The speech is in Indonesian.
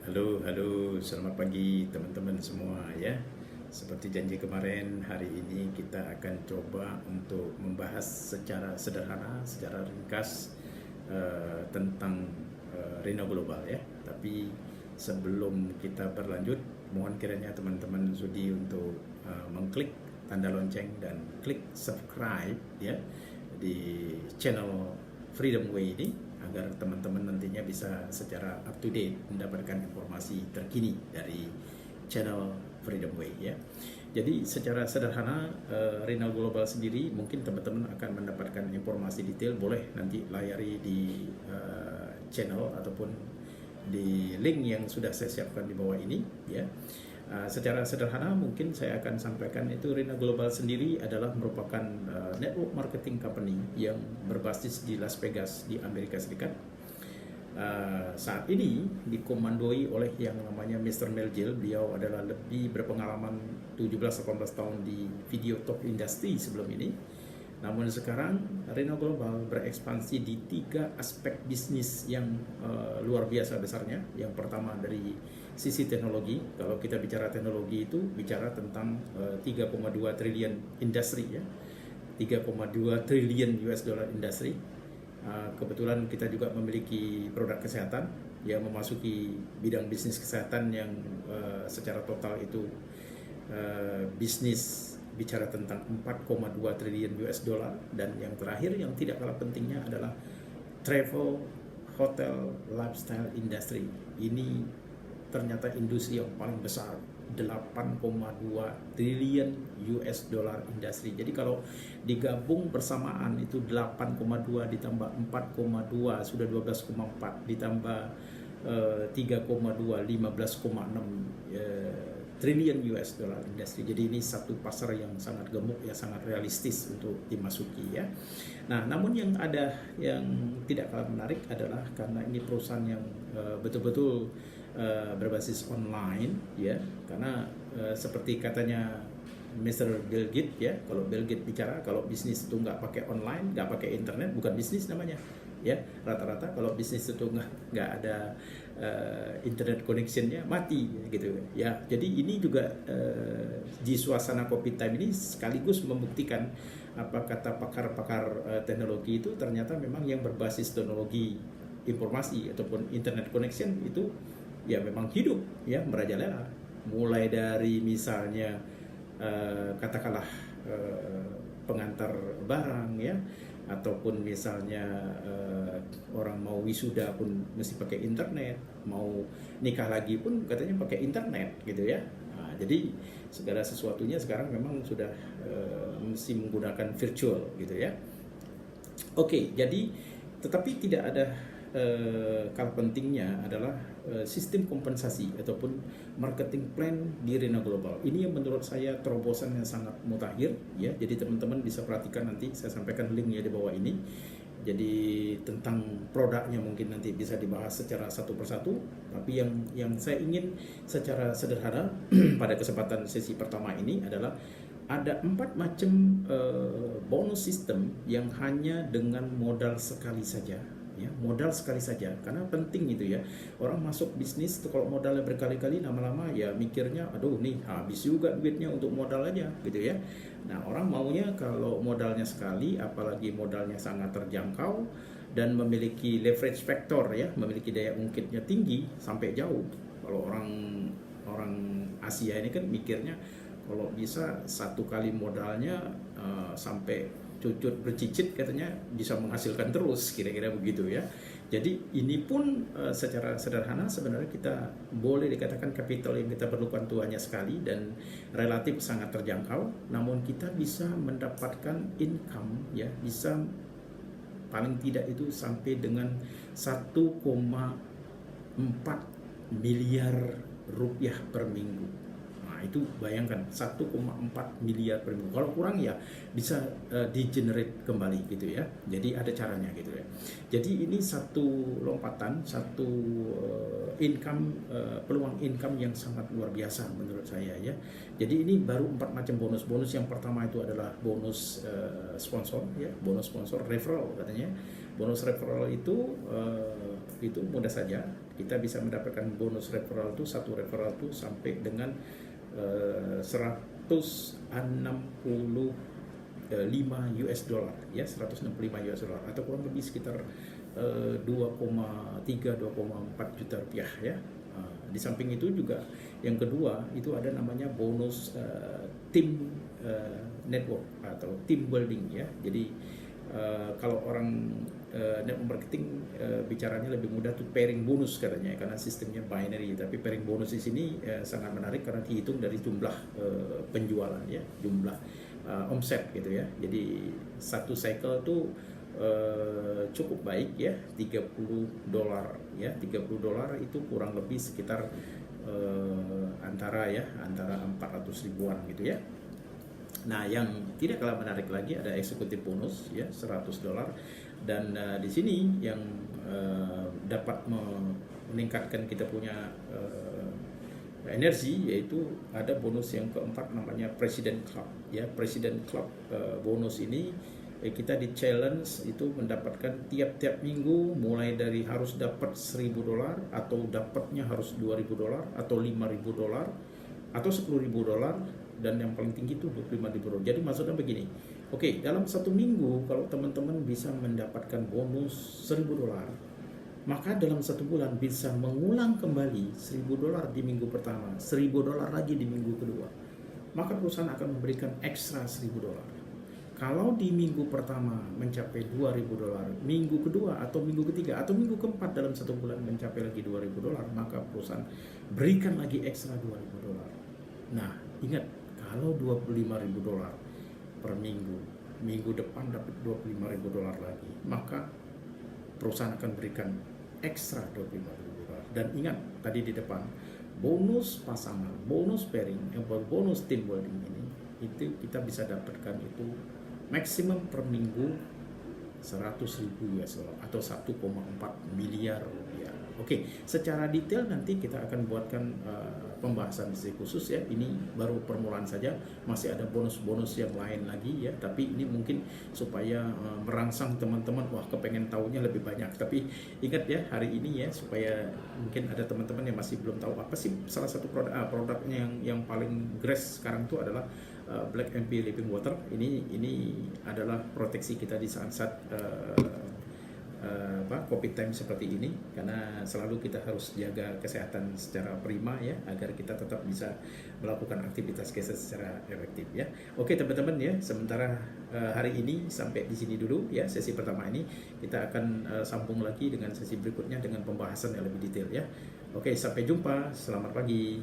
Halo, selamat pagi teman-teman semua ya. Seperti janji kemarin, hari ini kita akan coba untuk membahas secara sederhana, secara ringkas tentang Reno Global ya. Tapi sebelum kita berlanjut, mohon kiranya teman-teman sudi untuk mengklik tanda lonceng dan klik subscribe ya di channel Freedom Way ini agar teman-teman nantinya bisa secara up to date mendapatkan informasi terkini dari channel Freedom Way ya. Jadi secara sederhana Reno Global sendiri mungkin teman-teman akan mendapatkan informasi detail, boleh nanti layari di channel ataupun di link yang sudah saya siapkan di bawah ini ya. Secara sederhana mungkin saya akan sampaikan itu Reno Global sendiri adalah merupakan network marketing company yang berbasis di Las Vegas di Amerika Serikat. Saat ini dikomandoi oleh yang namanya Mr. Mel Gill. Beliau adalah lebih berpengalaman 17-18 tahun di video top industry sebelum ini. Namun sekarang Reno Global berekspansi di 3 aspek bisnis yang luar biasa besarnya. Yang pertama dari sisi teknologi. Kalau kita bicara teknologi itu bicara tentang 3,2 triliun industri ya. 3,2 triliun US dollar industri. Kebetulan kita juga memiliki produk kesehatan yang memasuki bidang bisnis kesehatan yang secara total itu bisnis bicara tentang 4,2 triliun US dollar. Dan yang terakhir yang tidak kalah pentingnya adalah travel, hotel, lifestyle industry. Ini ternyata industri yang paling besar, 8,2 triliun US dollar industri. Jadi kalau digabung bersamaan itu 8,2 ditambah 4,2 sudah 12,4 ditambah 3,2 15,6 triliun US dollar industri. Jadi ini satu pasar yang sangat gemuk ya, sangat realistis untuk dimasuki ya. Nah, namun yang tidak kalah menarik adalah karena ini perusahaan yang betul-betul berbasis online ya, karena seperti katanya Mr. Bill Gates ya, kalau Bill Gates bicara kalau bisnis itu nggak pakai online, nggak pakai internet, bukan bisnis namanya ya. Rata-rata kalau bisnis itu nggak ada internet connectionnya mati gitu ya. Jadi ini juga di suasana COVID time ini sekaligus membuktikan apa kata pakar-pakar teknologi itu, ternyata memang yang berbasis teknologi informasi ataupun internet connection itu ya memang hidup ya, merajalela. Mulai dari misalnya katakanlah pengantar barang ya, ataupun misalnya orang mau wisuda pun mesti pakai internet, mau nikah lagi pun katanya pakai internet gitu ya. Nah, jadi segala sesuatunya sekarang memang sudah mesti menggunakan virtual gitu ya. Oke, jadi tetapi tidak ada kalah pentingnya adalah sistem kompensasi ataupun marketing plan di Reno Global. Ini yang menurut saya terobosan yang sangat mutakhir ya. Jadi teman-teman bisa perhatikan, nanti saya sampaikan linknya di bawah ini. Jadi tentang produknya mungkin nanti bisa dibahas secara satu persatu. Tapi yang saya ingin secara sederhana pada kesempatan sesi pertama ini adalah ada 4 macam bonus system yang hanya dengan modal sekali saja ya, modal sekali saja. Karena penting itu ya, orang masuk bisnis itu kalau modalnya berkali-kali lama-lama ya mikirnya aduh nih habis juga duitnya untuk modal aja gitu ya. Nah, orang maunya kalau modalnya sekali, apalagi modalnya sangat terjangkau dan memiliki leverage factor ya, memiliki daya ungkitnya tinggi sampai jauh. Kalau orang Asia ini kan mikirnya kalau bisa satu kali modalnya sampai cucut bercicit katanya bisa menghasilkan terus, kira-kira begitu ya. Jadi ini pun secara sederhana sebenarnya kita boleh dikatakan kapital yang kita perlukan itu hanya sekali dan relatif sangat terjangkau, namun kita bisa mendapatkan income ya, bisa paling tidak itu sampai dengan 1,4 miliar rupiah per minggu. Nah, itu bayangkan 1,4 miliar per minggu. Kalau kurang ya bisa di-generate kembali gitu ya. Jadi ada caranya gitu ya. Jadi ini satu lompatan, satu income, peluang income yang sangat luar biasa menurut saya ya. Jadi ini baru 4 macam bonus. Bonus yang pertama itu adalah bonus sponsor ya, bonus sponsor referral katanya. Bonus referral itu mudah saja. Kita bisa mendapatkan bonus referral tuh, satu referral tuh sampai dengan 165 US dollar ya, 165 US dollar atau kurang lebih sekitar 2,3-2,4 juta rupiah ya. Di samping itu juga yang kedua itu ada namanya bonus team network atau team building ya. Jadi kalau orang network marketing bicaranya lebih mudah tuh pairing bonus katanya karena sistemnya binary, tapi pairing bonus di sini sangat menarik karena dihitung dari jumlah penjualan ya, jumlah omset gitu ya. Jadi satu cycle tuh cukup baik ya, $30 ya. $30 itu kurang lebih sekitar antara 400 ribuan gitu ya. Nah, yang tidak kalah menarik lagi ada eksekutif bonus ya, $100, dan di sini yang dapat meningkatkan kita punya energi, yaitu ada bonus yang keempat namanya President Club ya. President Club bonus ini kita di challenge itu mendapatkan tiap-tiap minggu, mulai dari harus dapat $1.000 atau dapatnya harus $2.000 atau $5.000 atau $10.000, dan yang paling tinggi itu $25.000. Jadi maksudnya begini, oke, dalam satu minggu kalau teman-teman bisa mendapatkan bonus $1.000, maka dalam satu bulan bisa mengulang kembali $1.000 di minggu pertama, $1.000 lagi di minggu kedua, maka perusahaan akan memberikan ekstra $1.000. Kalau di minggu pertama mencapai $2.000, minggu kedua atau minggu ketiga atau minggu keempat dalam satu bulan mencapai lagi $2.000, maka perusahaan berikan lagi ekstra $2.000. Nah, ingat, kalau $25.000 per minggu, minggu depan dapat $25.000 lagi, maka perusahaan akan berikan ekstra $25.000. Dan ingat tadi di depan, bonus pasangan, bonus pairing, bonus team building ini, itu kita bisa dapatkan itu maksimum per minggu 100.000 US dollar atau 1,4 miliar rupiah. Oke, secara detail nanti kita akan buatkan pembahasan khusus ya. Ini baru permulaan saja, masih ada bonus-bonus yang lain lagi ya. Tapi ini mungkin supaya merangsang teman-teman, wah kepengen tahunya lebih banyak. Tapi ingat ya, hari ini ya, supaya mungkin ada teman-teman yang masih belum tahu apa sih salah satu produknya yang paling grace sekarang itu adalah Black MP Living Water. Ini adalah proteksi kita di saat-saat COVID time seperti ini, karena selalu kita harus jaga kesehatan secara prima ya, agar kita tetap bisa melakukan aktivitas kita secara efektif ya. Oke teman-teman ya, sementara hari ini sampai di sini dulu ya, sesi pertama ini. Kita akan sambung lagi dengan sesi berikutnya dengan pembahasan yang lebih detail ya. Oke, sampai jumpa, selamat pagi.